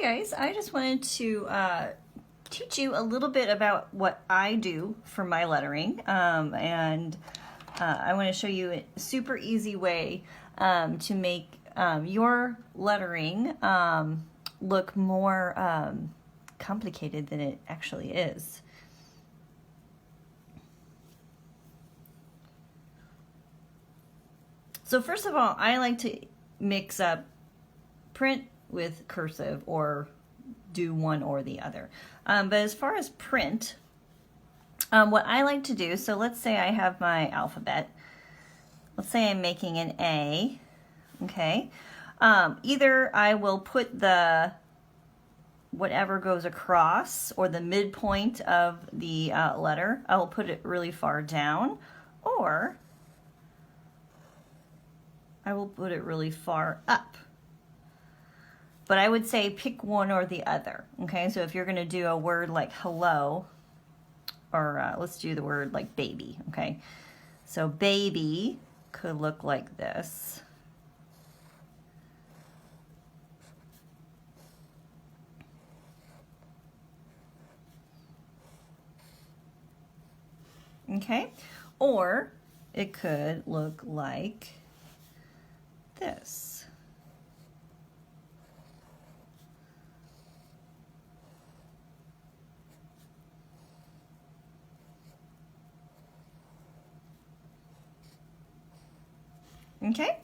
guys, I just wanted to teach you a little bit about what I do for my lettering, and I want to show you a super easy way to make your lettering look more complicated than it actually is. So first of all, I like to mix up print with cursive, or do one or the other. But as far as print, what I like to do, so let's say I have my alphabet. Let's say I'm making an A, okay? Either I will put the whatever goes across, or the midpoint of the letter, I will put it really far down, or I will put it really far up. But I would say pick one or the other, okay? So if you're gonna do a word like hello, or let's do the word like baby, okay? So baby could look like this. Okay, or it could look like this. Okay,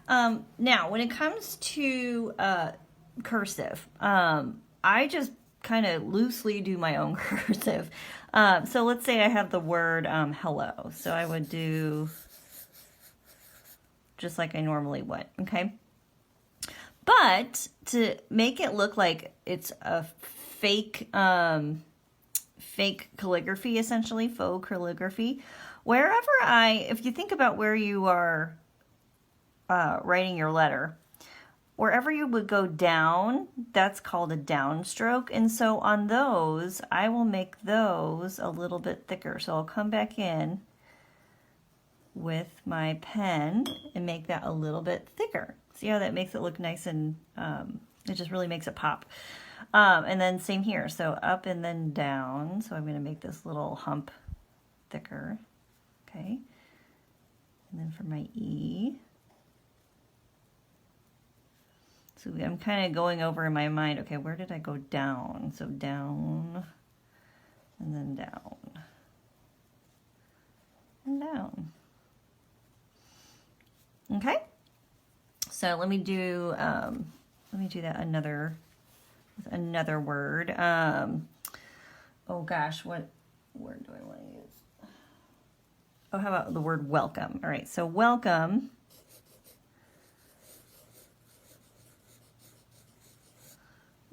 now when it comes to cursive, I just kind of loosely do my own cursive. So let's say I have the word hello. So I would do just like I normally would, okay? But to make it look like it's a fake, fake calligraphy, essentially, faux calligraphy, wherever if you think about where you are writing your letter, wherever you would go down, that's called a downstroke. And so on those, I will make those a little bit thicker. So I'll come back in with my pen and make that a little bit thicker. See how that makes it look nice, and it just really makes it pop. And then same here, so up and then down. So I'm going to make this little hump thicker, okay? And then for my E, so I'm kind of going over in my mind, okay, where did I go down? So down, and then down, and down. Okay, so let me do that another word. Oh gosh, what word do I want to use? Oh, how about the word welcome? All right, so welcome.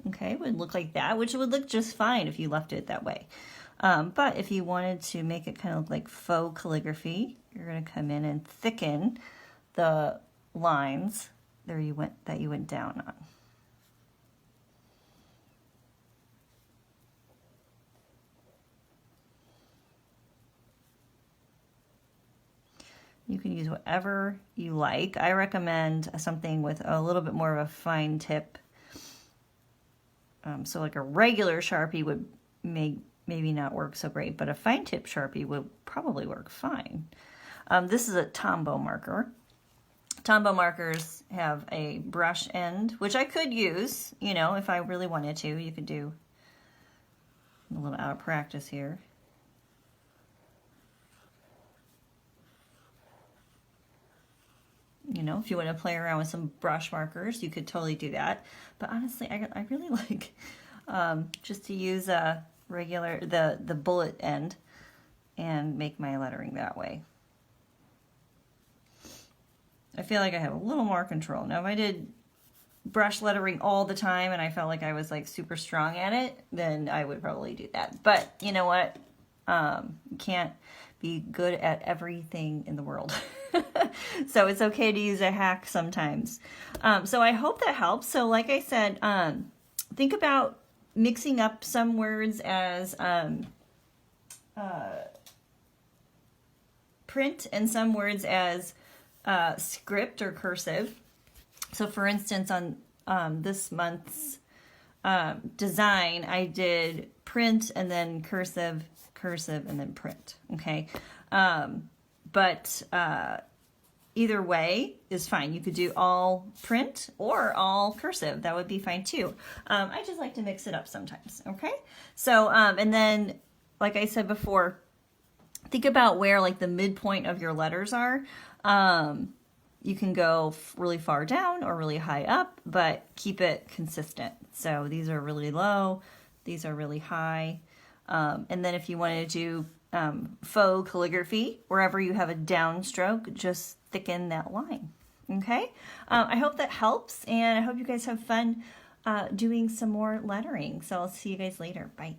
Okay, would look like that, which would look just fine if you left it that way. But if you wanted to make it kind of like faux calligraphy, you're going to come in and thicken the lines that you went down on. You can use whatever you like. I recommend something with a little bit more of a fine tip. So like a regular Sharpie would maybe not work so great, but a fine tip Sharpie would probably work fine. This is a Tombow marker. Tombow markers have a brush end, which I could use, you know, if I really wanted to. You could do a little out of practice here. You know, if you want to play around with some brush markers, you could totally do that. But honestly, I really like just to use a regular, the bullet end, and make my lettering that way. I feel like I have a little more control. Now, if I did brush lettering all the time and I felt like I was like super strong at it, then I would probably do that. But you know what? You can't be good at everything in the world. So it's okay to use a hack sometimes. So I hope that helps. So like I said, think about mixing up some words as print and some words as script or cursive. So for instance, on this month's design, I did print and then cursive, cursive, and then print, okay? But either way is fine. You could do all print or all cursive. That would be fine too. I just like to mix it up sometimes, okay? So, and then, like I said before, think about where like the midpoint of your letters are. You can go really far down or really high up, but keep it consistent. So these are really low, these are really high. And then if you wanted to do faux calligraphy, wherever you have a downstroke, just thicken that line. Okay? I hope that helps, and I hope you guys have fun doing some more lettering. So I'll see you guys later. Bye.